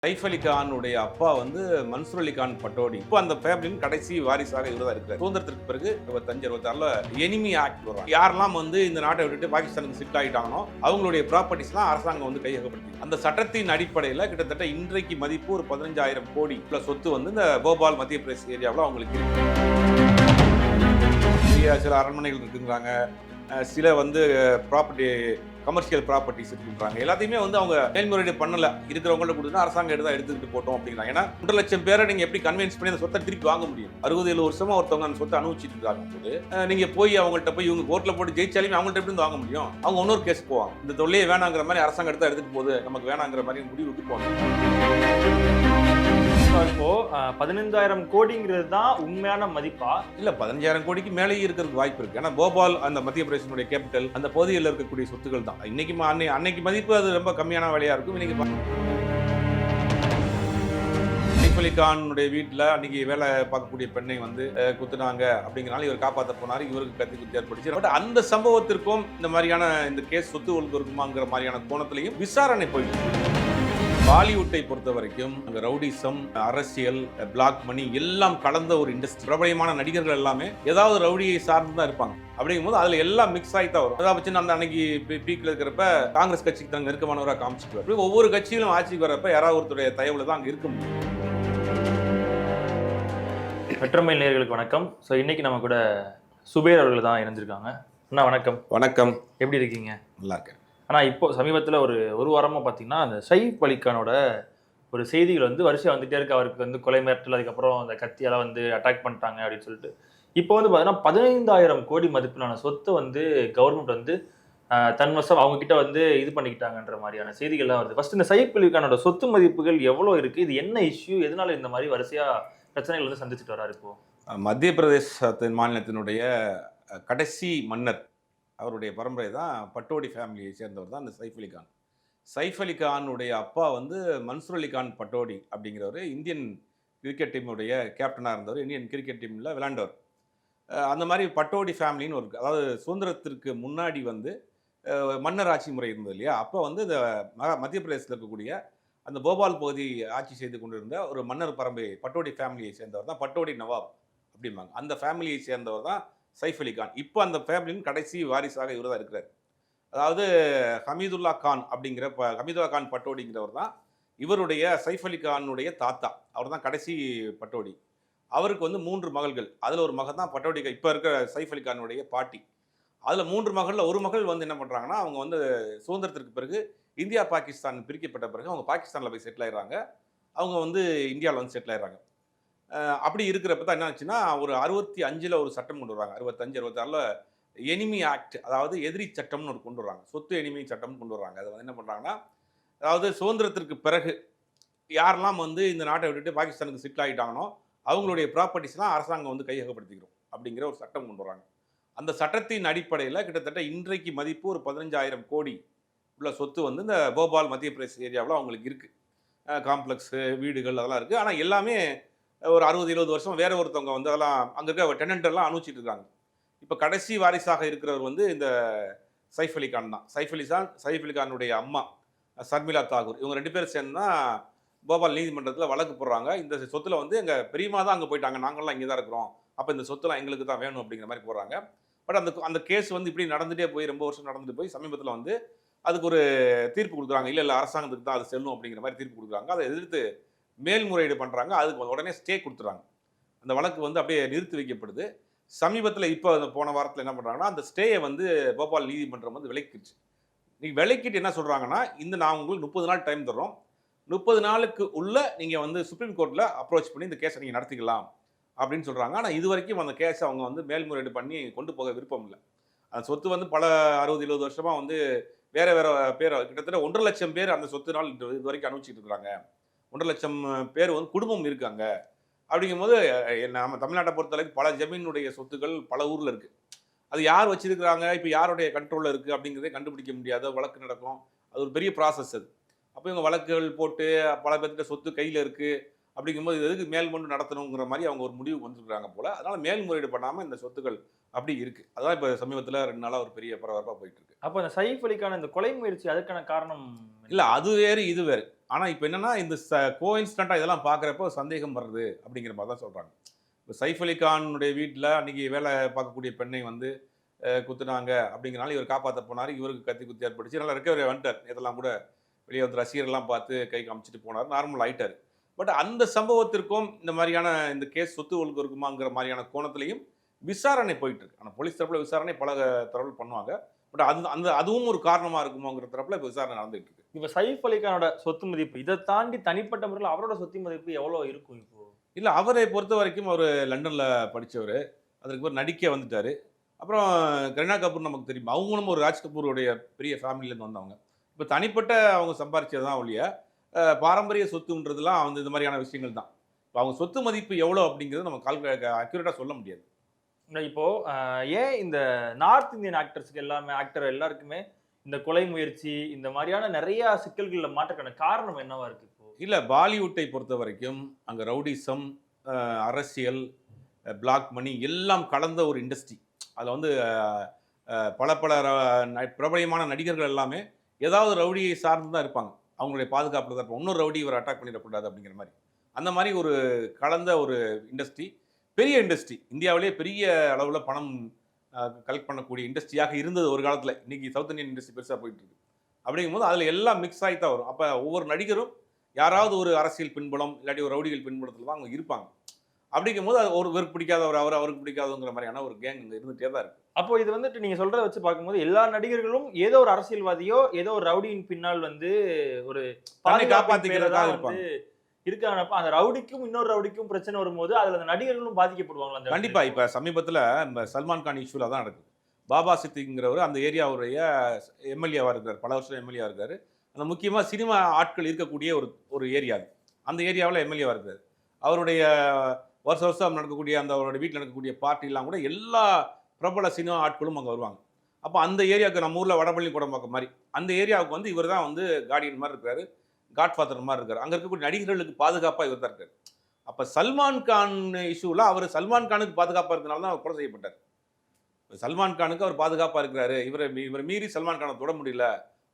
சைஃப் அலி கானுடைய அப்பா வந்து மன்சூர் அலி கான் பட்டோடி. இப்போ அந்த ஃபேமிலியின் கடைசி வாரிசாக இவர் தான் இருக்கிறார். சுதந்திரத்திற்கு பிறகு 25-26ல எனிமி ஆக்ட் வரும். யாரெல்லாம் வந்து இந்த நாட்டை விட்டுட்டு பாகிஸ்தானுக்கு ஷிஃப்ட் ஆகிட்டாங்களோ அவங்களுடைய ப்ராப்பர்ட்டிஸ்லாம் அரசாங்கம் வந்து கையகப்படுத்தி அந்த சட்டத்தின் அடிப்படையில் கிட்டத்தட்ட இன்றைக்கு மதிப்பு ஒரு 15,000 கோடி சொத்து வந்து இந்த போபால் மத்திய பிரதேச ஏரியாவில் அவங்களுக்கு இருக்கு. சில அரண்மனைகள் இருக்குங்கிறாங்க, சில வந்து ப்ராப்பர்ட்டி கமர்ஷியல் ப்ராப்பர்ட்டிஸ் இருக்குன்றாங்க. எல்லாத்தையுமே வந்து அவங்க மேல்முறையீடு பண்ணல, இருக்கிறவங்கள்ட்ட கொடுத்தா அரசாங்கம் எடுத்துக்கிட்டு போட்டோம் அப்படிங்கிறாங்க. ஏன்னா 1 லட்சம் பேரை நீங்க எப்படி கன்வின்ஸ் பண்ணி அந்த சொத்தை திருப்பி வாங்க முடியும்? 60-70 வருஷமா ஒருத்தவங்க அந்த சொத்தை அனுபவிச்சுட்டு இருக்காங்க போது நீங்க போய் அவங்கள்ட்ட போய் இவங்க கோர்ட்ல போட்டு ஜெயிச்சாலுமே அவங்கள்ட்ட எப்படி வாங்க முடியும்? அவங்க இன்னொரு கேஸ் போவாங்க. இந்த தொல்லையே வேணாங்கிற மாதிரி அரசாங்கம் எடுத்துட்டு போகுது, நமக்கு வேணாங்கிற மாதிரி முடிவுக்கு போவாங்க. இப்போ 15,000 கோடிங்கிறது தான் உண்மையான மதிப்பா? இல்ல 15,000 கோடிக்கு மேலேயே இருக்கிறதுக்கு வாய்ப்பு இருக்கு. ஏன்னா போபால் அந்த மத்திய பிரதேசனுடைய கேபிட்டல், அந்த பகுதியில் இருக்கக்கூடிய சொத்துக்கள் தான். இன்னைக்கு அன்னைக்கு மதிப்பு அது ரொம்ப கம்மியான விலையா இருக்கும். இன்னைக்கு சைஃப் அலி கானுடைய வீட்டில் அன்னைக்கு வேலை பார்க்கக்கூடிய பெண்ணை வந்து குத்துனாங்க அப்படிங்கிறனால இவர் காப்பாற்ற போனார், இவருக்கு கத்தி குத்தி ஏற்படுச்சு. பட் அந்த சம்பவத்திற்கும் இந்த மாதிரியான இந்த கேஸ் சொத்து ஒழுங்கு இருக்குமாங்கிற மாதிரியான கோணத்திலையும் விசாரணை போயிட்டு. பாலிவுட்டை பொறுத்த வரைக்கும் அங்கே ரவுடிசம், அரசியல், பிளாக் மணி எல்லாம் கலந்த ஒரு இண்டஸ்ட்ரி. பிரபலமான நடிகர்கள் எல்லாமே ஏதாவது ரவுடியை சார்ந்து தான் இருப்பாங்க. அப்படிங்கும்போது அதில் எல்லாம் மிக்ஸ் ஆகி தான் வரும். அதாவது வச்சு அந்த அன்னைக்கு பீக்கில் இருக்கிறப்ப காங்கிரஸ் கட்சிக்கு தான் நெருக்கமானவராக காமிச்சிட்டு வரும். ஒவ்வொரு கட்சியிலும் ஆட்சிக்கு வரப்ப யாராவது ஒருத்தருடைய தயவுல தான் அங்கே இருக்க முடியும். வெற்றமை நேயர்களுக்கு வணக்கம். ஸோ இன்னைக்கு நம்ம கூட சுபேர் அவர்கள் தான் இணைஞ்சிருக்காங்க. அண்ணா வணக்கம். வணக்கம். எப்படி இருக்கீங்க? நல்லா இருக்கேன். ஆனால் இப்போ சமீபத்தில் ஒரு வாரமாக பார்த்தீங்கன்னா அந்த சைஃப் அலி கானோட ஒரு செய்திகள் வந்து வரிசையாக வந்துகிட்டே இருக்கு. அவருக்கு வந்து கொலை மிரட்டல், அதுக்கப்புறம் அந்த கத்தியெல்லாம் வந்து அட்டாக் பண்ணிட்டாங்க அப்படின்னு சொல்லிட்டு இப்போ வந்து பார்த்தீங்கன்னா 15,000 கோடி மதிப்பிலான சொத்தை வந்து கவர்மெண்ட் வந்து தன்வசம் அவங்க கிட்ட வந்து இது பண்ணிக்கிட்டாங்கன்ற மாதிரியான செய்திகள்லாம் வருது. ஃபர்ஸ்ட் இந்த சைஃப் அலி கானோட சொத்து மதிப்புகள் எவ்வளோ இருக்கு, இது என்ன இஷ்யூ, எதனால இந்த மாதிரி வரிசையாக பிரச்சனைகள் வந்து சந்திச்சுட்டு வராரு? இப்போ மத்திய பிரதேசத்தின் மாநிலத்தினுடைய கடைசி மன்னர், அவருடைய பரம்பரை தான் பட்டோடி ஃபேமிலியை சேர்ந்தவர் தான் இந்த சைஃப் அலி கான். சைஃப் அலி கானுடைய அப்பா வந்து மன்சூர் அலி கான் பட்டோடி அப்படிங்கிறவர் இந்தியன் கிரிக்கெட் டீமுடைய கேப்டனாக இருந்தவர், இந்தியன் கிரிக்கெட் டீமில் விளையாண்டவர். அந்த மாதிரி பட்டோடி ஃபேமிலின்னு ஒரு, அதாவது சுதந்திரத்திற்கு முன்னாடி வந்து மன்னர் ஆட்சி முறை இருந்தது இல்லையா, அப்போ வந்து இந்த மத்திய பிரதேசத்தில் இருக்கக்கூடிய அந்த போபால் பகுதி ஆட்சி செய்து கொண்டிருந்த ஒரு மன்னர் பரம்பரை பட்டோடி ஃபேமிலியை சேர்ந்தவர் தான் பட்டோடி நவாப் அப்படிம்பாங்க. அந்த ஃபேமிலியை சேர்ந்தவர் தான் சைஃப் அலி கான். இப்போ அந்த ஃபேமிலியின் கடைசி வாரிசாக இவர் தான் இருக்கிறார். அதாவது ஹமீதுல்லா கான் அப்படிங்கிற ஹமீதுல்லா கான் பட்டோடிங்கிறவர் தான் இவருடைய சைஃப் அலி கானுடைய தாத்தா. அவர் தான் கடைசி பட்டோடி. அவருக்கு வந்து 3 மகள்கள். அதில் ஒரு மகன் தான் பட்டோடி, இப்போ இருக்கிற சைஃப் அலி கானுடைய பாட்டி. அதில் 3 மகளில் ஒரு மகள் வந்து என்ன பண்ணுறாங்கன்னா, அவங்க வந்து சுதந்திரத்திற்கு பிறகு இந்தியா பாகிஸ்தான் பிரிக்கப்பட்ட பிறகு அவங்க பாகிஸ்தானில் போய் செட்டில் ஆயிடுறாங்க. அவங்க வந்து இந்தியாவில் வந்து செட்டில் ஆயிடுறாங்க. அப்படி இருக்கிறப்ப தான் என்ன ஆச்சுன்னா, ஒரு 65ல் ஒரு சட்டம் கொண்டு வராங்க. 65-66ல் எனிமி ஆக்ட், அதாவது எதிரி சட்டம்னு ஒரு கொண்டு வராங்க. சொத்து எனிமி சட்டம்னு கொண்டு வராங்க. அதை வந்து என்ன பண்ணுறாங்கன்னா, அதாவது சுதந்திரத்திற்கு பிறகு யாரெல்லாம் வந்து இந்த நாட்டை விட்டுட்டு பாகிஸ்தானுக்கு செட்டில் ஆகிட்டாங்களோ அவங்களுடைய ப்ராப்பர்ட்டிஸ்லாம் அரசாங்கம் வந்து கையகப்படுத்திக்கிறோம் அப்படிங்கிற ஒரு சட்டம் கொண்டு வராங்க. அந்த சட்டத்தின் அடிப்படையில் கிட்டத்தட்ட இன்றைக்கு மதிப்பு ஒரு 15,000 கோடி உள்ள சொத்து வந்து இந்த போபால் மத்திய பிரதேச ஏரியாவில் அவங்களுக்கு இருக்குது. காம்ப்ளெக்ஸு, வீடுகள் அதெல்லாம் இருக்குது. ஆனால் எல்லாமே ஒரு 60-70 வருஷம் வேற ஒருத்தவங்க வந்து அதெல்லாம் அங்கே இருக்க டெனண்டெல்லாம் அனுப்பிச்சிட்டு இருக்காங்க. இப்போ கடைசி வாரிசாக இருக்கிறவர் வந்து இந்த சைஃப் அலி கான் தான். சைஃப் அலி கானுடைய அம்மா சர்மிளா தாகூர், இவங்க 2 பேரும் சேர்ந்து தான் போபால் நீதிமன்றத்தில் வழக்கு போடுறாங்க. இந்த சொத்தில் வந்து எங்கள் பெரியமா தான் அங்கே போயிட்டாங்க, நாங்கள்லாம் இங்கே தான் இருக்கிறோம், அப்போ இந்த சொத்துலாம் எங்களுக்கு தான் வேணும் அப்படிங்கிற மாதிரி போடுறாங்க. பட் அந்த கேஸ் வந்து இப்படி நடந்துகிட்டே போய் ரொம்ப வருஷம் நடந்துட்டு போய் சமீபத்தில் வந்து அதுக்கு ஒரு தீர்ப்பு கொடுக்குறாங்க. இல்லை அரசாங்கத்துக்கு தான் அது செல்லும் அப்படிங்கிற மாதிரி தீர்ப்பு கொடுக்குறாங்க. அதை எதிர்த்து மேல்முறையீடு பண்ணுறாங்க. அதுக்கு உடனே ஸ்டே கொடுத்துறாங்க. அந்த வழக்கு வந்து அப்படியே நிறுத்தி வைக்கப்படுது. சமீபத்தில் இப்போ போன வாரத்தில் என்ன பண்ணுறாங்கன்னா, அந்த ஸ்டேயை வந்து போபால் நீதிமன்றம் வந்து விலக்கிடுச்சு. நீங்கள் விலக்கிட்டு என்ன சொல்கிறாங்கன்னா, நான் உங்களுக்கு 30 நாள் டைம் தர்றோம், 30 நாளுக்கு உள்ள நீங்கள் வந்து சுப்ரீம் கோர்ட்டில் அப்ரோச் பண்ணி இந்த கேஸை நீங்கள் நடத்திக்கலாம் அப்படின்னு சொல்கிறாங்க. ஆனால் இது வரைக்கும் அந்த கேஸை அவங்க வந்து மேல்முறையீடு பண்ணி கொண்டு போக விருப்பம் இல்லை. அந்த சொத்து வந்து பல 60-70 வருஷமாக வந்து வேறு பேர், கிட்டத்தட்ட 1.5 லட்சம் பேர் அந்த சொத்து நாள் இது வரைக்கும் அனுபவிச்சுட்டு இருக்கிறாங்க. 1.5 லட்சம் பேர் வந்து குடும்பம் இருக்காங்க. அப்படிங்கும்போது நம்ம தமிழ்நாட்டை பொறுத்தளவுக்கு பல ஜமீனுடைய சொத்துக்கள் பல ஊரில் இருக்குது. அது யார் வச்சிருக்கிறாங்க, இப்போ யாருடைய கண்ட்ரோலில் இருக்குது அப்படிங்கிறதே கண்டுபிடிக்க முடியாத வழக்கு நடக்கும். அது ஒரு பெரிய ப்ராசஸ் அது. அப்போ இவங்க வழக்குகள் போட்டு பல பேர்கிட்ட சொத்து கையில் இருக்குது, அப்படிங்கும்போது இது எதுக்கு மேல்முறையீடு நடத்தணுங்கிற மாதிரி அவங்க ஒரு முடிவுக்கு வந்துருக்காங்க போல. அதனால மேல்முறையீடு பண்ணாமல் இந்த சொத்துக்கள் அப்படி இருக்கு. அதான் இப்போ சமீபத்தில் 2 நாளா ஒரு பெரிய பரபரப்பாக போயிட்டு இருக்கு. அப்ப அந்த சைஃப் அலிக்கான இந்த கொலை முயற்சி அதுக்கான காரணம் என்ன? இல்ல அது வேறு, இது வேறு. ஆனா இப்ப என்னன்னா, இந்த கோஇன்சிடென்ட்டா இதெல்லாம் பார்க்குறப்போ சந்தேகம் வருது அப்படிங்கிற மாரி தான் சொல்றாங்க. இப்ப சைஃப் அலி கானுடைய வீட்ல அன்னைக்கு வேலை பார்க்கக்கூடிய பெண்ணை வந்து குத்துனாங்க அப்படிங்கிறனால இவர் காப்பாத்த போனாரு. இவருக்கு கத்தி குத்து ஏற்பட்டுச்சு. நல்லா ரெக்கவரி வந்துட்டார். நேத்தெல்லாம் கூட வெளிய வந்து ரசிகர்லாம் பார்த்து கை காமிச்சுட்டு போனாரு. நார்மல் ஆயிட்டாரு. பட் அந்த சம்பவத்திற்கும் இந்த மாரியான இந்த கேஸ் சொத்து ஒழுங்கு இருக்குமாங்கிற மாரியான கோணத்திலயும் விசாரணை போயிட்டு இருக்கு. ஆனா போலீஸ் தரப்புல விசாரணை பல தரவுல பண்ணுவாங்க. பட் அதுவும் ஒரு காரணமா இருக்குமோங்கிற தரப்புல இப்ப விசாரணை நடந்துட்டு இருக்கு. இப்ப சைஃப் அலிகானோட சொத்து மதிப்பு இதை தாண்டி தனிப்பட்ட முறையில் அவரோட சொத்து மதிப்பு எவ்வளவு இருக்கும் இப்போ? இல்ல அவரை பொறுத்தவரைக்கும் அவரு லண்டன்ல படிச்சவரு. அதற்கு பிறகு நடிக்க வந்துட்டாரு. அப்புறம் கரீனா கபூர் நமக்கு தெரியும். அவங்களும் ஒரு ராஜ் கபூருடைய பெரிய ஃபேமிலிலேருந்து வந்தவங்க. இப்ப தனிப்பட்ட அவங்க சம்பாரிச்சது தான் ஒழிய, பாரம்பரிய சொத்துன்றதெல்லாம் வந்து இந்த மாதிரியான விஷயங்கள் தான். இப்ப அவங்க சொத்து மதிப்பு எவ்வளோ அப்படிங்கிறது நம்ம அக்யூரேட்டா சொல்ல முடியாது. இப்போ ஏன் இந்த நார்த் இந்தியன் ஆக்டர்ஸ்க்கு ஆக்டர் எல்லாருக்குமே இந்த கொலை முயற்சி இந்த மாதிரியான நிறைய சிக்கல்கள்ல மாட்டக்கான காரணம் என்னவா இருக்கு இப்போ? இல்ல பாலிவுட்டை பொறுத்தவரைக்கும் அங்க ரவுடிசம், அரசியல், பிளாக் மணி எல்லாம் கலந்த ஒரு இண்டஸ்ட்ரி. அதுல வந்து பல பல பிரபலமான நடிகர்கள் எல்லாமே ஏதாவது ரவுடியை சார்ந்து தான் இருப்பாங்க. அவங்களுடைய பாதுகாப்புல தான் இருப்பாங்க. இன்னொரு ரவுடி இவரை அட்டாக் பண்ணிடக்கூடாது அப்படிங்கிற மாதிரி. அந்த மாதிரி ஒரு கலந்த ஒரு இண்டஸ்ட்ரி. பெரிய இண்டஸ்ட்ரி. இந்தியாவிலேயே பெரிய அளவுல பணம் கலெக்ட் பண்ணக்கூடிய இண்டஸ்ட்ரியாக இருந்தது ஒரு காலத்துல. இன்னைக்கு சவுத் இந்தியன் இண்டஸ்ட்ரி பெருசா போயிட்டு இருக்கு. அப்படிங்கும்போது அதுல எல்லாம் மிக்ஸ் ஆகி தான் வரும். அப்ப ஒவ்வொரு நடிகரும் யாராவது ஒரு அரசியல் பின்புலம் இல்லாட்டி ஒரு ரவுடிகள் பின்புலத்துல தான் அவங்க இருப்பாங்க. அப்படிங்கும்போது அது இவருக்கு பிடிக்காதவர் அவருக்கு பிடிக்காதுங்கிற மாதிரியான ஒரு கேங் இருந்துட்டே தான் இருக்கு. அப்போ இது வந்துட்டு நீங்க சொல்றத வச்சு பார்க்கும்போது எல்லா நடிகர்களும் ஏதோ ஒரு அரசியல்வாதியோ ஏதோ ஒரு ரவுடியின் பின்னால் வந்து ஒரு தன்னை காப்பாத்திக்கிறதுக்காக இருப்பாங்க. இருக்கானப்ப அந்த ரவுடிக்கும் இன்னொரு ரவுடிக்கும் பிரச்சனை வரும்போது அதுல அந்த நடிகர்களும் பாதிக்கப்படுவாங்களா? கண்டிப்பா. இப்ப சமீபத்துல இந்த சல்மான் கான் இஷ்யூல தான் நடக்குது. பாபா சித்திங்கிறவர் அந்த ஏரியாவுடைய எம்எல்ஏவா இருக்காரு. பல வருஷம் எம்எல்ஏவா இருக்காரு. அந்த முக்கியமா சினிமா ஆட்கள் இருக்கக்கூடிய ஒரு ஏரியா அது. அந்த ஏரியாவில் எம்எல்ஏவா இருக்காரு. அவருடைய வருஷம் நடக்கக்கூடிய அந்த அவருடைய வீட்டில் நடக்கக்கூடிய பார்ட்டிலாம் கூட எல்லா பிரபல சினிமா ஆட்களும் அங்கே வருவாங்க. அப்போ அந்த ஏரியாவுக்கு நம்ம ஊரில் வடபள்ளி குடம்பாக்கம் மாதிரி அந்த ஏரியாவுக்கு வந்து இவர் தான் வந்து கார்டியன் மாதிரி இருக்காரு, காட்ஃபாதர் மாதிரி இருக்காரு. அங்கே இருக்கக்கூடிய நடிகர்களுக்கு பாதுகாப்பாக இவர் தான் இருக்காரு. அப்போ சல்மான் கான் இஷ்யூவில் அவர் சல்மான் கானுக்கு பாதுகாப்பாக இருக்கிறனால தான் அவர் கொலை செய்யப்பட்டார். சல்மான் கானுக்கு அவர் பாதுகாப்பாக இருக்கிறாரு, இவரை மீறி சல்மான் கானை தொட முடியல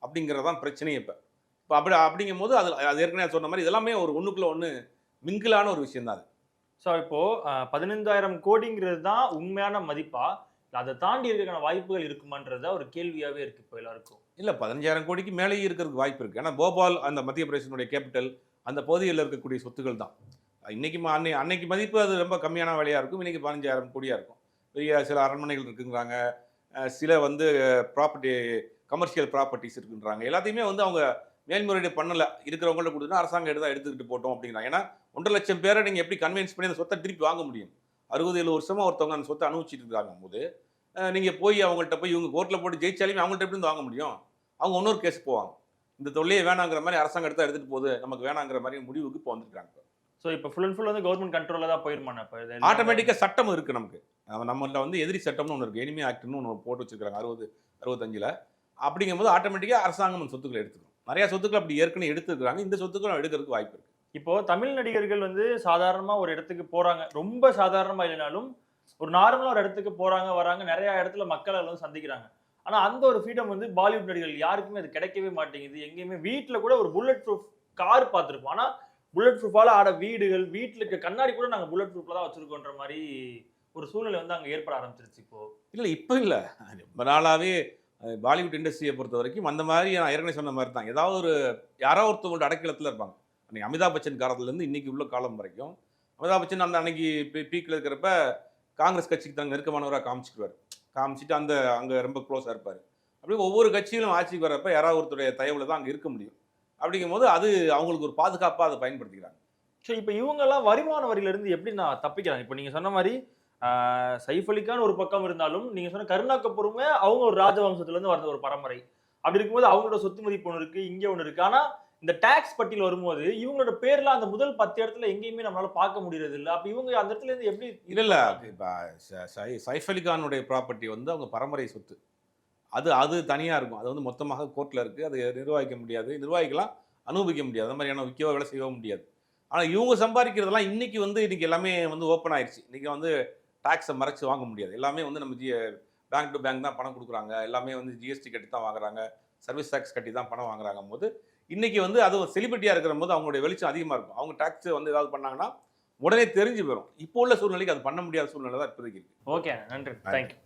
அப்படிங்கிறதான் பிரச்சனையே. இப்போ அப்படிங்கும் போது அது ஏற்கனவே சொன்ன மாதிரி இதெல்லாமே ஒரு ஒன்றுக்குள்ள ஒன்று மிங்கிலான ஒரு விஷயம் தான் அது. ஸோ இப்போ 15,000 கோடிங்கிறது தான் உண்மையான மதிப்பா? அதை தாண்டி இருக்கிற வாய்ப்புகள் இருக்குமான்றதா ஒரு கேள்வியாவே இருக்கு இப்போ எல்லாருக்கும். இல்லை 15,000 கோடிக்கு மேலேயே இருக்கிறதுக்கு வாய்ப்பு இருக்குது. ஏன்னா போபால் அந்த மத்திய பிரதேசனுடைய கேபிட்டல் அந்த பகுதியில் இருக்கக்கூடிய சொத்துக்கள் தான். இன்னைக்கு அன்னைக்கு மதிப்பு அது ரொம்ப கம்மியான விலையாக இருக்கும். இன்னைக்கு 15,000 கோடியாக இருக்கும். பெரிய சில அரண்மனைகள் இருக்குங்கிறாங்க, சில வந்து ப்ராப்பர்ட்டி கமர்ஷியல் ப்ராப்பர்ட்டிஸ் இருக்குன்றாங்க. எல்லாத்தையுமே வந்து அவங்க மேல்முறையீடு பண்ணலை, இருக்கிறவங்கள்ட்ட கொடுத்துனா அரசாங்கம் எடுத்துக்கிட்டு போட்டோம் அப்படிங்கிறாங்க. ஏன்னா 1,00,000 பேரை நீங்கள் எப்படி கன்வின்ஸ் பண்ணி அந்த சொத்தை திருப்பி வாங்க முடியும்? 60-70 வருஷமா ஒருத்தவங்க அந்த சொத்தை அனுபவிச்சுட்டு இருக்காங்க போது நீங்கள் போய் அவங்கள்ட்ட போய் இவங்க கோர்ட்டில் போட்டு ஜெயிச்சாலுமே அவங்கள்ட்ட எப்படி வாங்க முடியும்? அவங்க இன்னொரு கேஸ் போவாங்க. இந்த தொல்லையே வேணாங்கிற மாதிரி அரசாங்கம் எடுத்துகிட்டு போகுது, நமக்கு வேணாங்கிற மாதிரி முடிவுக்கு இப்போ வந்துருக்காங்க. ஸோ இப்போ ஃபுல் அண்ட் ஃபுல் வந்து கவர்மெண்ட் கண்ட்ரோலில் தான் போயிருமாண்ணா? இப்போ ஆட்டோமேட்டிக்காக சட்டம் இருக்குது நமக்கு. நம்மள்ட்ட வந்து எதிரி சட்டம்னு ஒன்று இருக்குது, எனிமி ஆக்ட்னு ஒன்று போட்டு வச்சுருக்காங்க 65. அப்படிங்கும்போது ஆட்டோமேட்டிக்காக அரசாங்கம் அந்த சொத்துக்களை எடுத்துக்கணும். நிறைய சொத்துக்கள் அப்படி ஏற்கனவே எடுத்துருக்காங்க. இந்த சொத்துக்களும் எடுக்கிறதுக்கு வாய்ப்பு இருக்குது. இப்போ தமிழ் நடிகர்கள் வந்து சாதாரணமா ஒரு இடத்துக்கு போறாங்க, ரொம்ப சாதாரணமா இல்லைனாலும் ஒரு நார்மலா ஒரு இடத்துக்கு போறாங்க வராங்க, நிறைய இடத்துல மக்களை வந்து சந்திக்கிறாங்க. ஆனா அந்த ஒரு ஃப்ரீடம் வந்து பாலிவுட் நடிகர்கள் யாருக்குமே அது கிடைக்கவே மாட்டேங்குது. எங்கேயுமே வீட்டில் கூட ஒரு புல்லட் ப்ரூஃப் கார் பார்த்துருப்போம், ஆனா புல்லட் ப்ரூஃபால ஆட வீடுகள், வீட்டில் இருக்க கண்ணாடி கூட நாங்கள் புல்லட் ப்ரூஃப்ல தான் வச்சிருக்கோன்ற மாதிரி ஒரு சூழ்நிலை வந்து அங்கே ஏற்பட ஆரம்பிச்சிருச்சு. இப்போ இல்லை, ரொம்ப நாளாவே பாலிவுட் இண்டஸ்ட்ரியை பொறுத்த வரைக்கும் அந்த மாதிரி நான் ஏற்கனவே சொன்ன மாதிரி தான். ஏதாவது யாரோ ஒருத்தவங்களோட அடைக்கலத்தில் இருப்பாங்க. அன்றைக்கி அமிதாப் பச்சன் காலத்துலேருந்து இன்றைக்கி உள்ள காலம் வரைக்கும் அமிதாப் பச்சன் அந்த அன்னைக்கு பீக்கில் இருக்கிறப்ப காங்கிரஸ் கட்சிக்கு தான் நெருக்கமானவராக காமிச்சிட்டு அங்கே ரொம்ப க்ளோஸாக இருப்பார். அப்படியே ஒவ்வொரு கட்சியிலும் ஆட்சிக்கு வரப்போ யாராவது ஒருத்தருடைய தயவில் தான் அங்கே இருக்க முடியும். அப்படிங்கும் போது அது அவங்களுக்கு ஒரு பாதுகாப்பாக அதை பயன்படுத்திக்கிறாங்க. ஸோ இப்போ இவங்கெல்லாம் வருமான வரியிலிருந்து எப்படி நான் தப்பிக்கிறாங்க? இப்போ நீங்கள் சொன்ன மாதிரி சைஃப் அலி கான் ஒரு பக்கம் இருந்தாலும் நீங்கள் சொன்ன கருணா கபூருமே அவங்க ஒரு ராஜவம்சத்துலேருந்து வந்த ஒரு பரம்பரை. அப்படி இருக்கும்போது அவங்களோட சொத்து மதிப்பு ஒன்று இருக்குது, இங்கே ஒன்று இருக்குது. ஆனால் இந்த டாக்ஸ் பட்டியல் வரும்போது இவங்களோட பேர்ல அந்த முதல் 10 இடத்துல எங்கேயுமே நம்மளால பார்க்க முடியறது இல்லை. அப்ப இவங்க அந்த இடத்துல இருந்து எப்படி? இல்ல இப்போ சைஃப் அலி கானுடைய ப்ராப்பர்ட்டி வந்து அவங்க பரம்பரை சொத்து. அது தனியா இருக்கும். அது வந்து மொத்தமாக கோர்ட்ல இருக்கு. அதை நிர்வகிக்க முடியாது, நிர்வாகிக்கலாம், அனுபவிக்க முடியாது. அந்த மாதிரியான விற்கவோ வேலை செய்யவும் முடியாது. ஆனால் இவங்க சம்பாதிக்கிறதெல்லாம் இன்னைக்கு வந்து இன்னைக்கு எல்லாமே வந்து ஓப்பன் ஆயிடுச்சு. இன்னைக்கு வந்து டாக்ஸை மறைச்சு வாங்க முடியாது. எல்லாமே வந்து நம்ம பேங்க் டு பேங்க் தான் பணம் கொடுக்குறாங்க. எல்லாமே வந்து ஜிஎஸ்டி கட்டி தான் வாங்குறாங்க. சர்வீஸ் டாக்ஸ் கட்டி தான் பணம் வாங்குறாங்க போது இன்னைக்கு வந்து அது ஒரு செலிபிரிட்டியாக இருக்கிற போது அவங்களுடைய வெளிச்சம் அதிகமாக இருக்கும். அவங்க டாக்ஸ் வந்து ஏதாவது பண்ணாங்கன்னா உடனே தெரிஞ்சு போயிடும். இப்போ உள்ள சூழ்நிலைக்கு அது பண்ண முடியாத சூழ்நிலை தான் இப்போதைக்கு இருக்கு. ஓகே, நன்றி, தேங்க்யூ.